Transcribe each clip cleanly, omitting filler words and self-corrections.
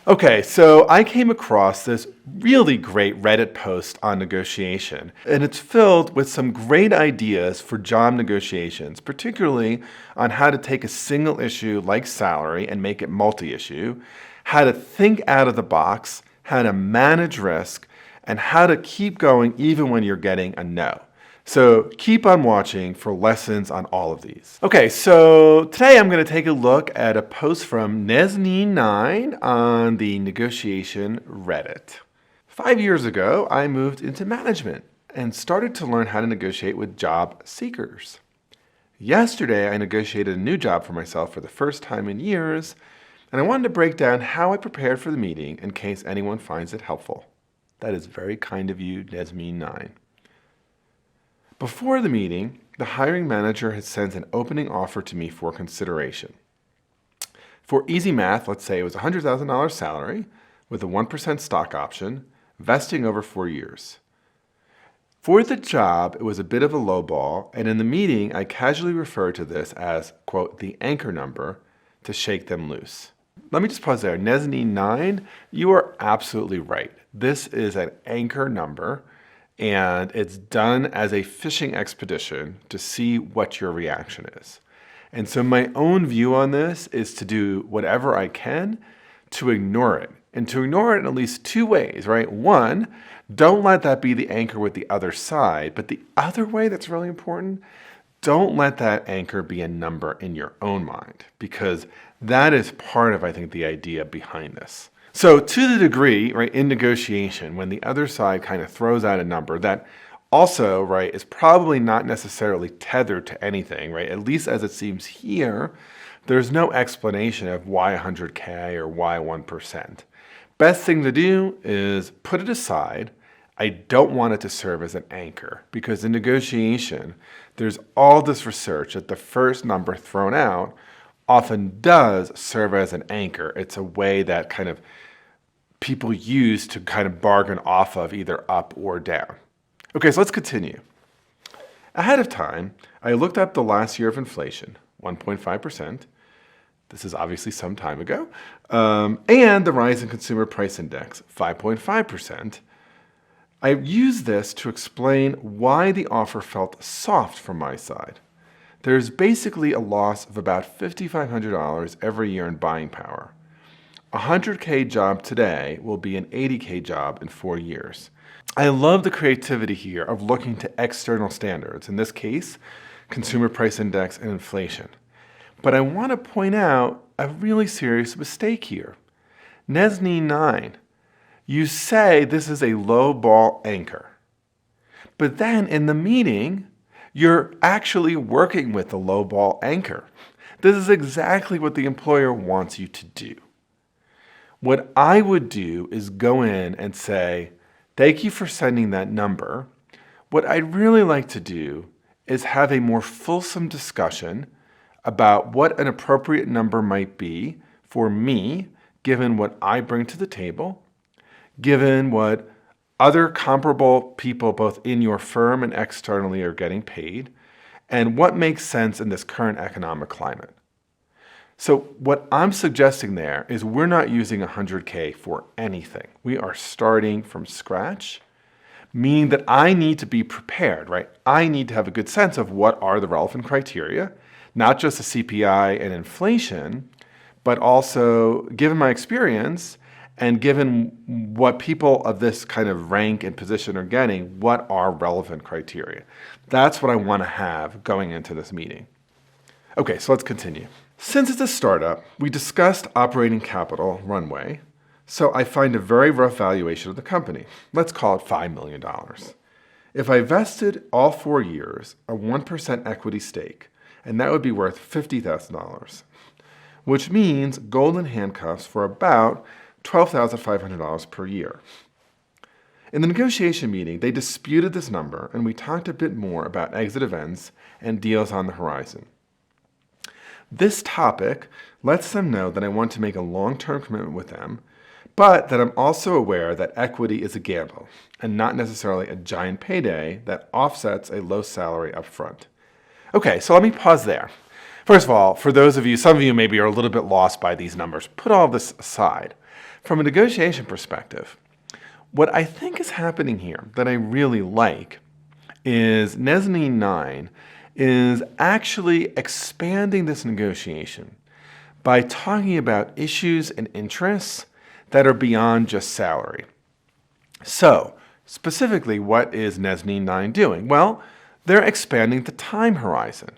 Okay, so I came across this really great Reddit post on negotiation, and it's filled with some great ideas for job negotiations, particularly on how to take a single issue like salary and make it multi-issue, how to think out of the box, how to manage risk, and how to keep going even when you're getting a no. So keep on watching for lessons on all of these. Okay, so today I'm going to take a look at a post from Nesnine9 on the negotiation Reddit. 5 years ago, I moved into management and started to learn how to negotiate with job seekers. Yesterday, I negotiated a new job for myself for the first time in years, and I wanted to break down how I prepared for the meeting in case anyone finds it helpful. That is very kind of you, Nesnine9. Before the meeting, the hiring manager had sent an opening offer to me for consideration. For easy math, let's say it was a $100,000 salary with a 1% stock option, vesting over 4 years. For the job, it was a bit of a lowball, and in the meeting, I casually referred to this as, quote, the anchor number to shake them loose. Let me just pause there. Nesnine9, you are absolutely right. This is an anchor number, and it's done as a fishing expedition to see what your reaction is. And so my own view on this is to do whatever I can to ignore it. And to ignore it in at least two ways, right? One, don't let that be the anchor with the other side. But the other way that's really important, don't let that anchor be a number in your own mind, because that is part of, I think, the idea behind this. So to the degree, right, in negotiation, when the other side kind of throws out a number that also, right, is probably not necessarily tethered to anything, right, at least as it seems here, there's no explanation of why 100K or why 1%. Best thing to do is put it aside. I don't want it to serve as an anchor, because in negotiation, there's all this research that the first number thrown out often does serve as an anchor. It's a way that kind of people use to kind of bargain off of either up or down. Okay, so let's continue. Ahead of time, I looked up the last year of inflation, 1.5%. This is obviously some time ago. And the rise in consumer price index, 5.5%. I used this to explain why the offer felt soft from my side. There's basically a loss of about $5,500 every year in buying power. A 100K job today will be an 80K job in 4 years. I love the creativity here of looking to external standards, in this case, consumer price index and inflation. But I want to point out a really serious mistake here. Nesnine9, you say this is a low ball anchor. But then in the meeting, you're actually working with the low ball anchor. This is exactly what the employer wants you to do. What I would do is go in and say, thank you for sending that number. What I'd really like to do is have a more fulsome discussion about what an appropriate number might be for me, given what I bring to the table, given what other comparable people both in your firm and externally are getting paid, and what makes sense in this current economic climate. So what I'm suggesting there is we're not using 100K for anything. We are starting from scratch, meaning that I need to be prepared, right? I need to have a good sense of what are the relevant criteria, not just the CPI and inflation, but also, given my experience and given what people of this kind of rank and position are getting, what are relevant criteria? That's what I want to have going into this meeting. Okay, so let's continue. Since it's a startup, we discussed operating capital runway, so I find a very rough valuation of the company. Let's call it $5 million. If I vested all 4 years a 1% equity stake, and that would be worth $50,000, which means golden handcuffs for about $12,500 per year. In the negotiation meeting, they disputed this number, and we talked a bit more about exit events and deals on the horizon. This topic lets them know that I want to make a long-term commitment with them, but that I'm also aware that equity is a gamble and not necessarily a giant payday that offsets a low salary up front. Okay, so let me pause there. First of all, for those of you, some of you maybe are a little bit lost by these numbers. Put all this aside. From a negotiation perspective, what I think is happening here that I really like is Mezzanine 9 is actually expanding this negotiation by talking about issues and interests that are beyond just salary. So, specifically, what is Mezzanine 9 doing? Well, they're expanding the time horizon.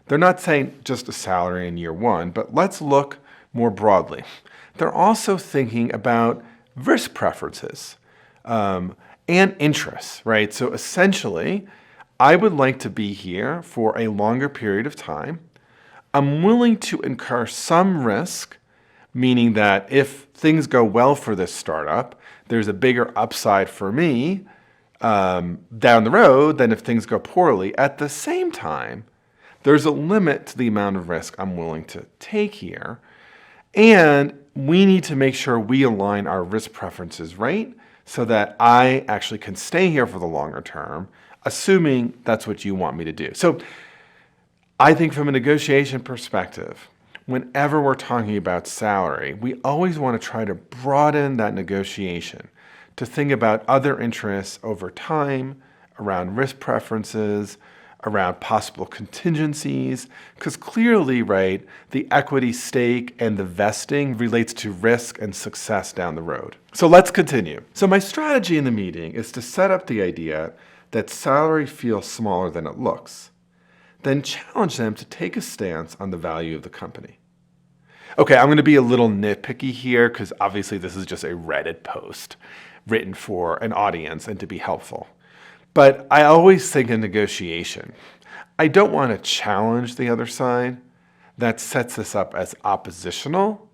They're not saying just a salary in year one, but let's look more broadly. They're also thinking about risk preferences and interests, right? So essentially, I would like to be here for a longer period of time. I'm willing to incur some risk, meaning that if things go well for this startup, there's a bigger upside for me down the road than if things go poorly. At the same time, there's a limit to the amount of risk I'm willing to take here. And we need to make sure we align our risk preferences right so that I actually can stay here for the longer term, assuming that's what you want me to do. So I think from a negotiation perspective, whenever we're talking about salary, we always want to try to broaden that negotiation to think about other interests over time, around risk preferences, around possible contingencies, because clearly, right, the equity stake and the vesting relates to risk and success down the road. So let's continue. So my strategy in the meeting is to set up the idea that salary feels smaller than it looks, then challenge them to take a stance on the value of the company. Okay, I'm going to be a little nitpicky here because obviously this is just a Reddit post written for an audience and to be helpful. But I always think in negotiation, I don't want to challenge the other side. That sets us up as oppositional.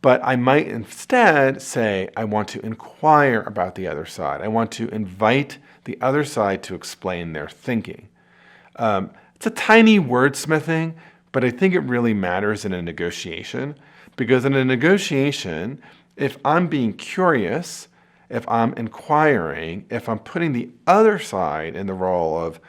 But I might instead say, I want to inquire about the other side. I want to invite the other side to explain their thinking. It's a tiny wordsmithing, but I think it really matters in a negotiation. Because in a negotiation, if I'm being curious, if I'm inquiring, if I'm putting the other side in the role of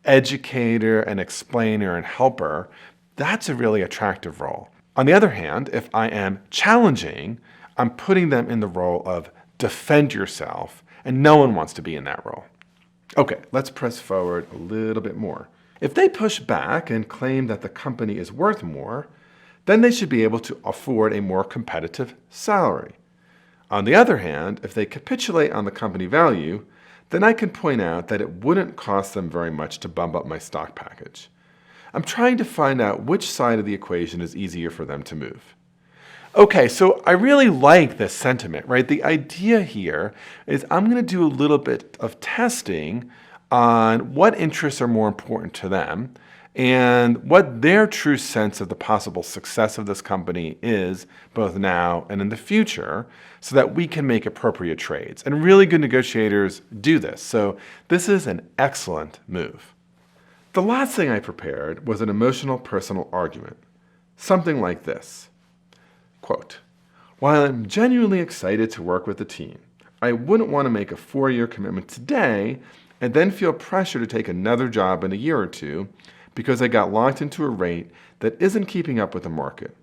educator and explainer and helper, that's a really attractive role. On the other hand, if I am challenging, I'm putting them in the role of defend yourself, and no one wants to be in that role. Okay, let's press forward a little bit more. If they push back and claim that the company is worth more, then they should be able to afford a more competitive salary. On the other hand, if they capitulate on the company value, then I can point out that it wouldn't cost them very much to bump up my stock package. I'm trying to find out which side of the equation is easier for them to move. Okay, so I really like this sentiment, right? The idea here is I'm going to do a little bit of testing on what interests are more important to them and what their true sense of the possible success of this company is, both now and in the future, so that we can make appropriate trades. And really good negotiators do this. So this is an excellent move. The last thing I prepared was an emotional personal argument. Something like this. Quote, while I'm genuinely excited to work with the team, I wouldn't want to make a 4-year commitment today and then feel pressure to take another job in a year or two because I got locked into a rate that isn't keeping up with the market.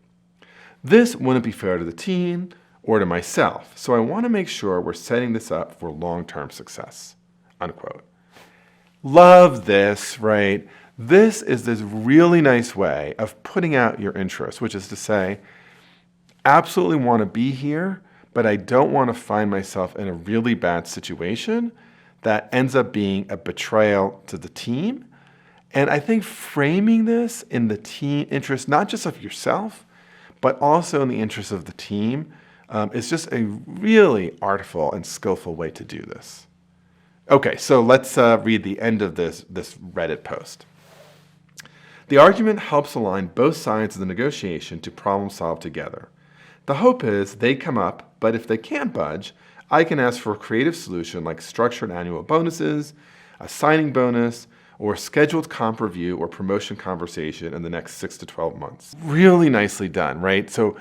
This wouldn't be fair to the team or to myself, so I want to make sure we're setting this up for long-term success. Unquote. Love this, right? This is this really nice way of putting out your interest, which is to say, absolutely want to be here, but I don't want to find myself in a really bad situation that ends up being a betrayal to the team. And I think framing this in the team interest, not just of yourself, but also in the interest of the team, is just a really artful and skillful way to do this. Okay, so let's read the end of this Reddit post. The argument helps align both sides of the negotiation to problem solve together. The hope is they come up, but if they can't budge, I can ask for a creative solution like structured annual bonuses, a signing bonus, or scheduled comp review or promotion conversation in the next 6 to 12 months. Really nicely done, right? So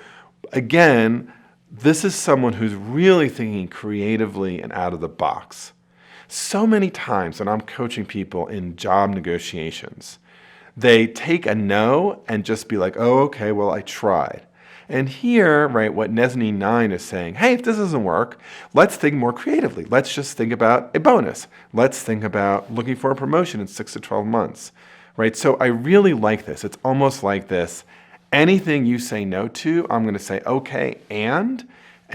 again, this is someone who's really thinking creatively and out of the box. So many times when I'm coaching people in job negotiations, they take a no and just be like, oh, okay, well, I tried. And here, right, what Mezzanine 9 is saying, hey, if this doesn't work, let's think more creatively. Let's just think about a bonus. Let's think about looking for a promotion in 6 to 12 months, right? So I really like this. It's almost like this. Anything you say no to, I'm going to say okay and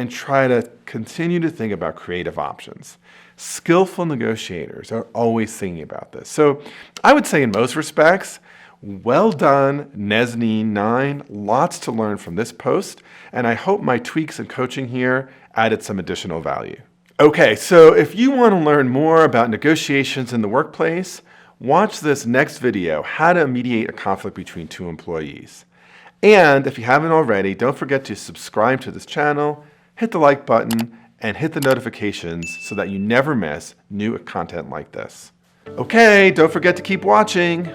try to continue to think about creative options. Skillful negotiators are always thinking about this. So I would say in most respects, well done, Mezzanine 9. Lots to learn from this post, and I hope my tweaks and coaching here added some additional value. Okay, so if you want to learn more about negotiations in the workplace, watch this next video, How to Mediate a Conflict Between Two Employees. And if you haven't already, don't forget to subscribe to this channel, hit the like button, and hit the notifications so that you never miss new content like this. Okay, don't forget to keep watching.